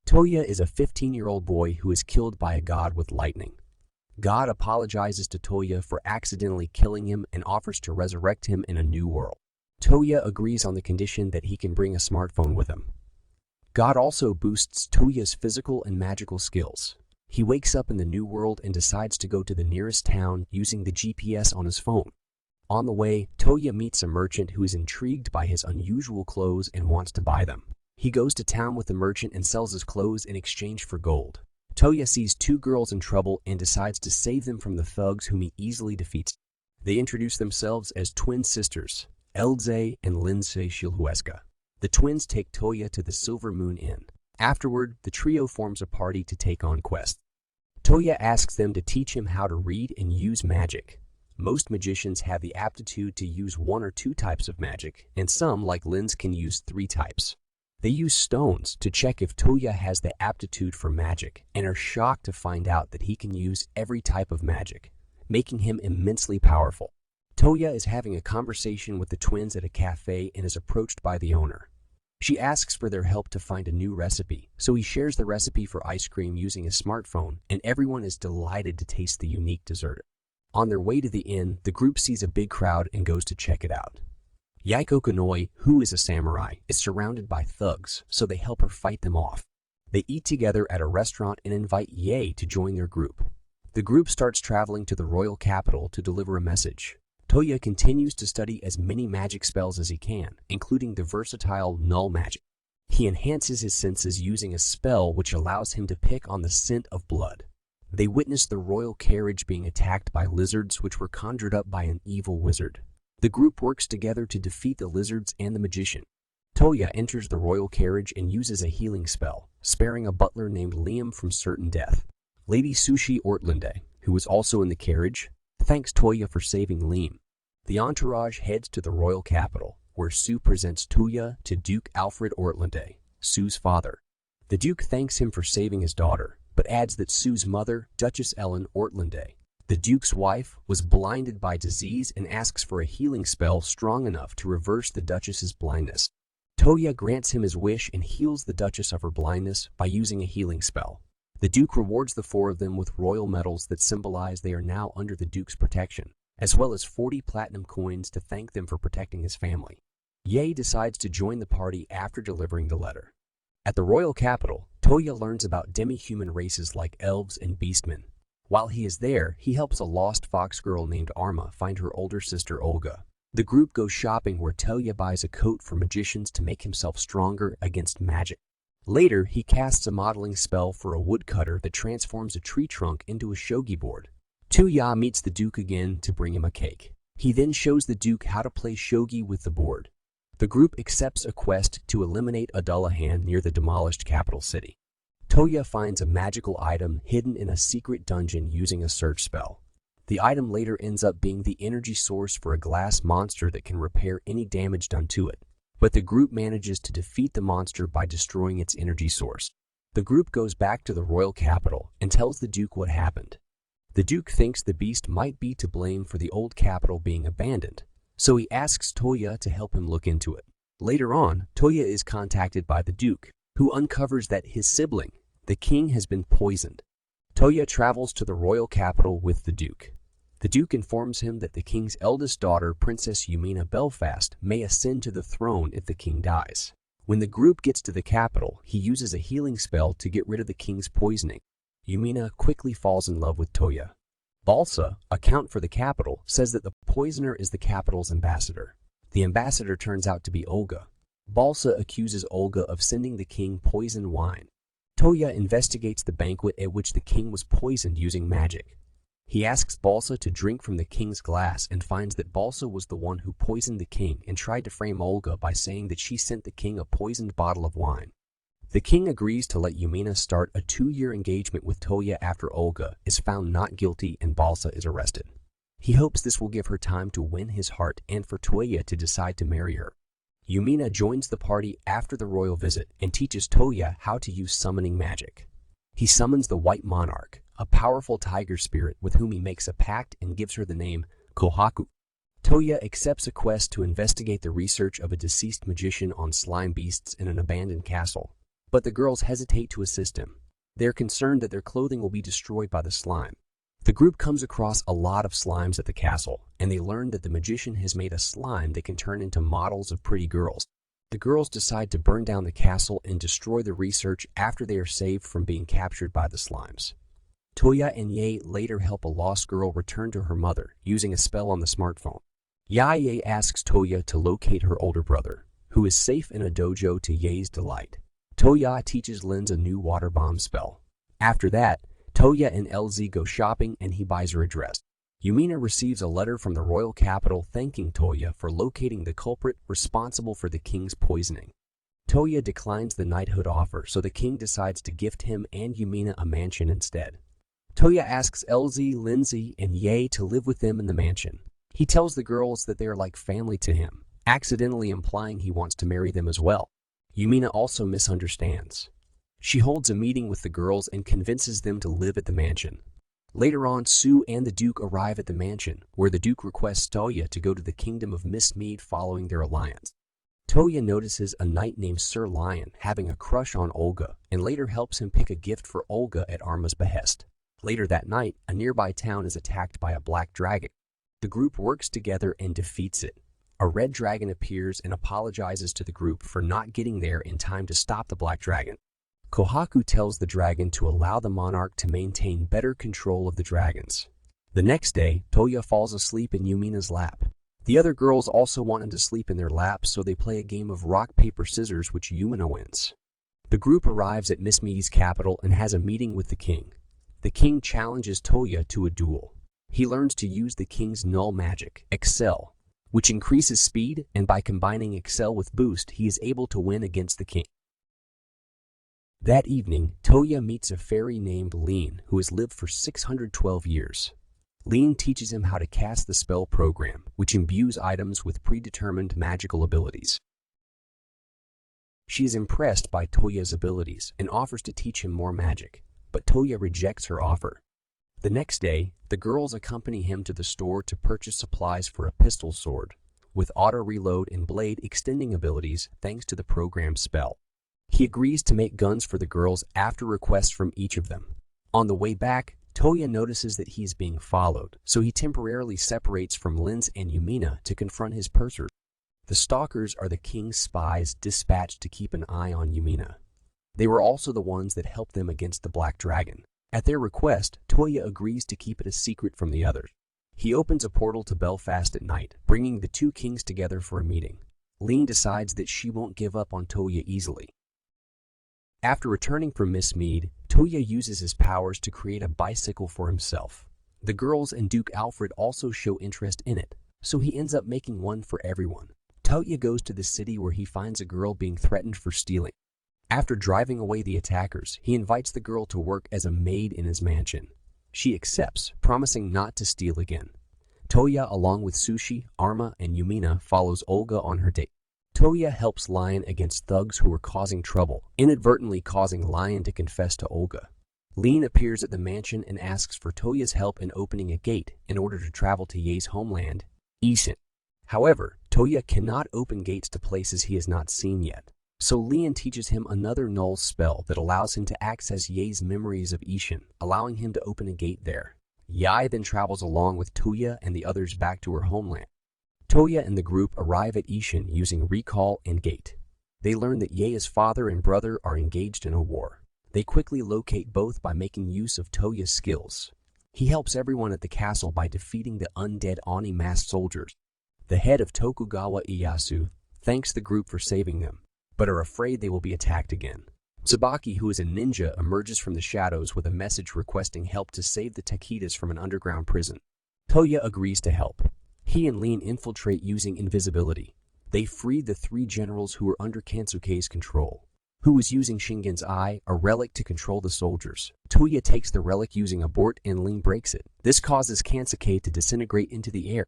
Toya is a 15-year-old boy who is killed by a god with lightning. God apologizes to Toya for accidentally killing him and offers to resurrect him in a new world. Toya agrees on the condition that he can bring a smartphone with him. God also boosts Toya's physical and magical skills. He wakes up in the new world and decides to go to the nearest town using the GPS on his phone. On the way, Toya meets a merchant who is intrigued by his unusual clothes and wants to buy them. He goes to town with the merchant and sells his clothes in exchange for gold. Toya sees two girls in trouble and decides to save them from the thugs whom he easily defeats. They introduce themselves as twin sisters, Eldze and Lindsay Shilhueska. The twins take Toya to the Silver Moon Inn. Afterward, the trio forms a party to take on quests. Toya asks them to teach him how to read and use magic. Most magicians have the aptitude to use one or two types of magic, and some, like Linz, can use 3 types. They use stones to check if Toya has the aptitude for magic and are shocked to find out that he can use every type of magic, making him immensely powerful. Toya is having a conversation with the twins at a cafe and is approached by the owner. She asks for their help to find a new recipe, so he shares the recipe for ice cream using his smartphone, and everyone is delighted to taste the unique dessert. On their way to the inn, the group sees a big crowd and goes to check it out. Yaiko Kanoi, who is a samurai, is surrounded by thugs, so they help her fight them off. They eat together at a restaurant and invite Ye to join their group. The group starts traveling to the royal capital to deliver a message. Toya continues to study as many magic spells as he can, including the versatile null magic. He enhances his senses using a spell which allows him to pick on the scent of blood. They witness the royal carriage being attacked by lizards which were conjured up by an evil wizard. The group works together to defeat the lizards and the magician. Toya enters the royal carriage and uses a healing spell, sparing a butler named Liam from certain death. Lady Sushi Ortlande, who is also in the carriage, thanks Toya for saving Liam. The entourage heads to the royal capital, where Sue presents Toya to Duke Alfred Ortlande, Sue's father. The Duke thanks him for saving his daughter, but adds that Sue's mother, Duchess Ellen Ortlande, the Duke's wife, was blinded by disease and asks for a healing spell strong enough to reverse the Duchess's blindness. Toya grants him his wish and heals the Duchess of her blindness by using a healing spell. The Duke rewards the 4 of them with royal medals that symbolize they are now under the Duke's protection, as well as 40 platinum coins to thank them for protecting his family. Ye decides to join the party after delivering the letter. At the royal capital, Toya learns about demi-human races like elves and beastmen. While he is there, he helps a lost fox girl named Arma find her older sister Olga. The group goes shopping where Toya buys a coat for magicians to make himself stronger against magic. Later, he casts a modeling spell for a woodcutter that transforms a tree trunk into a shogi board. Toya meets the Duke again to bring him a cake. He then shows the Duke how to play shogi with the board. The group accepts a quest to eliminate a Dullahan near the demolished capital city. Toya finds a magical item hidden in a secret dungeon using a search spell. The item later ends up being the energy source for a glass monster that can repair any damage done to it, but the group manages to defeat the monster by destroying its energy source. The group goes back to the royal capital and tells the Duke what happened. The Duke thinks the beast might be to blame for the old capital being abandoned, so he asks Toya to help him look into it. Later on, Toya is contacted by the Duke, who uncovers that his sibling, the king, has been poisoned. Toya travels to the royal capital with the Duke. The Duke informs him that the king's eldest daughter, Princess Yumina Belfast, may ascend to the throne if the king dies. When the group gets to the capital, he uses a healing spell to get rid of the king's poisoning. Yumina quickly falls in love with Toya. Balsa, a count for the capital, says that the poisoner is the capital's ambassador. The ambassador turns out to be Olga. Balsa accuses Olga of sending the king poisoned wine. Toya investigates the banquet at which the king was poisoned using magic. He asks Balsa to drink from the king's glass and finds that Balsa was the one who poisoned the king and tried to frame Olga by saying that she sent the king a poisoned bottle of wine. The king agrees to let Yumina start a 2-year engagement with Toya after Olga is found not guilty and Balsa is arrested. He hopes this will give her time to win his heart and for Toya to decide to marry her. Yumina joins the party after the royal visit and teaches Toya how to use summoning magic. He summons the White Monarch, a powerful tiger spirit with whom he makes a pact and gives her the name Kohaku. Toya accepts a quest to investigate the research of a deceased magician on slime beasts in an abandoned castle. but the girls hesitate to assist him. They're concerned that their clothing will be destroyed by the slime. The group comes across a lot of slimes at the castle, and they learn that the magician has made a slime that can turn into models of pretty girls. The girls decide to burn down the castle and destroy the research after they are saved from being captured by the slimes. Toya and Ye later help a lost girl return to her mother using a spell on the smartphone. Ye asks Toya to locate her older brother, who is safe in a dojo to Ye's delight. Toya teaches Linz a new water bomb spell. After that, Toya and LZ go shopping and he buys her a dress. Yumina receives a letter from the royal capital thanking Toya for locating the culprit responsible for the king's poisoning. Toya declines the knighthood offer, so the king decides to gift him and Yumina a mansion instead. Toya asks LZ, Lindsay, and Ye to live with them in the mansion. He tells the girls that they are like family to him, accidentally implying he wants to marry them as well. Yumina also misunderstands. She holds a meeting with the girls and convinces them to live at the mansion. Later on, Sue and the Duke arrive at the mansion, where the Duke requests Toya to go to the kingdom of Miss Mead following their alliance. Toya notices a knight named Sir Lion having a crush on Olga and later helps him pick a gift for Olga at Arma's behest. Later that night, a nearby town is attacked by a black dragon. The group works together and defeats it. A red dragon appears and apologizes to the group for not getting there in time to stop the black dragon. Kohaku tells the dragon to allow the monarch to maintain better control of the dragons. The next day, Toya falls asleep in Yumina's lap. The other girls also want him to sleep in their laps, so they play a game of rock, paper, scissors, which Yumina wins. The group arrives at Miss Mead's capital and has a meeting with the king. The king challenges Toya to a duel. He learns to use the king's null magic, Excel, which increases speed, and by combining Excel with Boost, he is able to win against the king. That evening, Toya meets a fairy named Lean who has lived for 612 years. Lean teaches him how to cast the spell program, which imbues items with predetermined magical abilities. She is impressed by Toya's abilities and offers to teach him more magic, but Toya rejects her offer. The next day, the girls accompany him to the store to purchase supplies for a pistol sword, with auto-reload and blade extending abilities thanks to the program's spell. He agrees to make guns for the girls after requests from each of them. On the way back, Toya notices that he is being followed, so he temporarily separates from Linz and Yumina to confront his pursuers. The stalkers are the king's spies dispatched to keep an eye on Yumina. They were also the ones that helped them against the Black Dragon. At their request, Toya agrees to keep it a secret from the others. He opens a portal to Belfast at night, bringing the two kings together for a meeting. Lean decides that she won't give up on Toya easily. After returning from Miss Mead, Toya uses his powers to create a bicycle for himself. The girls and Duke Alfred also show interest in it, so he ends up making one for everyone. Toya goes to the city where he finds a girl being threatened for stealing. After driving away the attackers, he invites the girl to work as a maid in his mansion. She accepts, promising not to steal again. Toya, along with Sushi, Arma, and Yumina, follows Olga on her date. Toya helps Lion against thugs who are causing trouble, inadvertently causing Lion to confess to Olga. Lean appears at the mansion and asks for Toya's help in opening a gate in order to travel to Ye's homeland, Ishin. However, Toya cannot open gates to places he has not seen yet, so Leon teaches him another null spell that allows him to access Ye's memories of Ishin, allowing him to open a gate there. Yae then travels along with Toya and the others back to her homeland. Toya and the group arrive at Ishin using Recall and Gate. They learn that Ye's father and brother are engaged in a war. They quickly locate both by making use of Toya's skills. He helps everyone at the castle by defeating the undead Oni masked soldiers. The head of Tokugawa Ieyasu thanks the group for saving them, but are afraid they will be attacked again. Tsubaki, who is a ninja, emerges from the shadows with a message requesting help to save the Takitas from an underground prison. Toya agrees to help. He and Lean infiltrate using invisibility. They free the three generals who were under Kansuke's control, who was using Shingen's eye, a relic, to control the soldiers. Toya takes the relic using a board and Lean breaks it. This causes Kansuke to disintegrate into the air.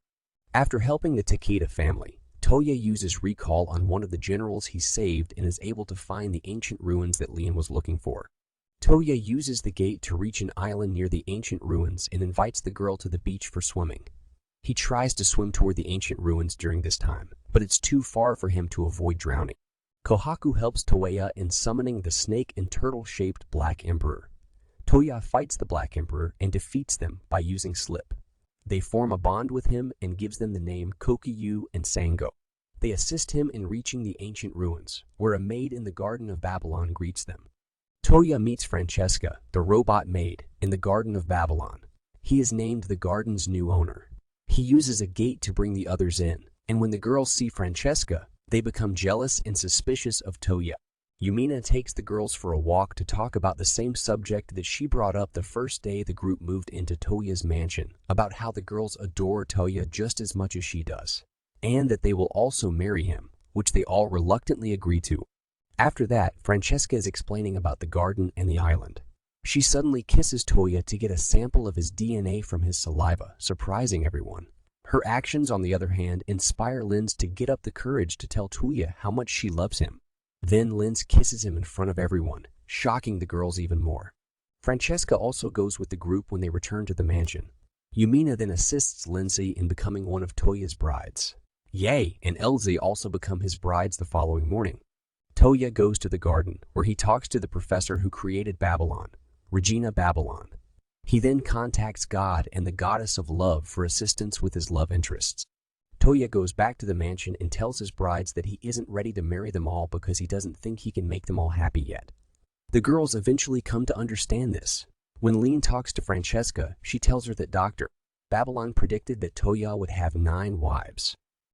After helping the Takeda family, Toya uses Recall on one of the generals he saved and is able to find the ancient ruins that Leon was looking for. Toya uses the gate to reach an island near the ancient ruins and invites the girl to the beach for swimming. He tries to swim toward the ancient ruins during this time, but it's too far for him to avoid drowning. Kohaku helps Toya in summoning the snake and turtle-shaped Black Emperor. Toya fights the Black Emperor and defeats them by using Slip. They form a bond with him and gives them the name Kokyu and Sango. They assist him in reaching the ancient ruins, where a maid in the Garden of Babylon greets them. Toya meets Francesca, the robot maid, in the Garden of Babylon. He is named the garden's new owner. He uses a gate to bring the others in, and when the girls see Francesca, they become jealous and suspicious of Toya. Yumina takes the girls for a walk to talk about the same subject that she brought up the first day the group moved into Toya's mansion, about how the girls adore Toya just as much as she does, and that they will also marry him, which they all reluctantly agree to. After that, Francesca is explaining about the garden and the island. She suddenly kisses Toya to get a sample of his DNA from his saliva, surprising everyone. Her actions, on the other hand, inspire Linz to get up the courage to tell Toya how much she loves him. Then Linz kisses him in front of everyone, shocking the girls even more. Francesca also goes with the group when they return to the mansion. Yumina then assists Lindsay in becoming one of Toya's brides. Yae and Elsie also become his brides the following morning. Toya goes to the garden, where he talks to the professor who created Babylon, Regina Babylon. He then contacts God and the goddess of love for assistance with his love interests. Toya goes back to the mansion and tells his brides that he isn't ready to marry them all because he doesn't think he can make them all happy yet. The girls eventually come to understand this. When Lean talks to Francesca, she tells her that Dr. Babylon predicted that Toya would have 9 wives.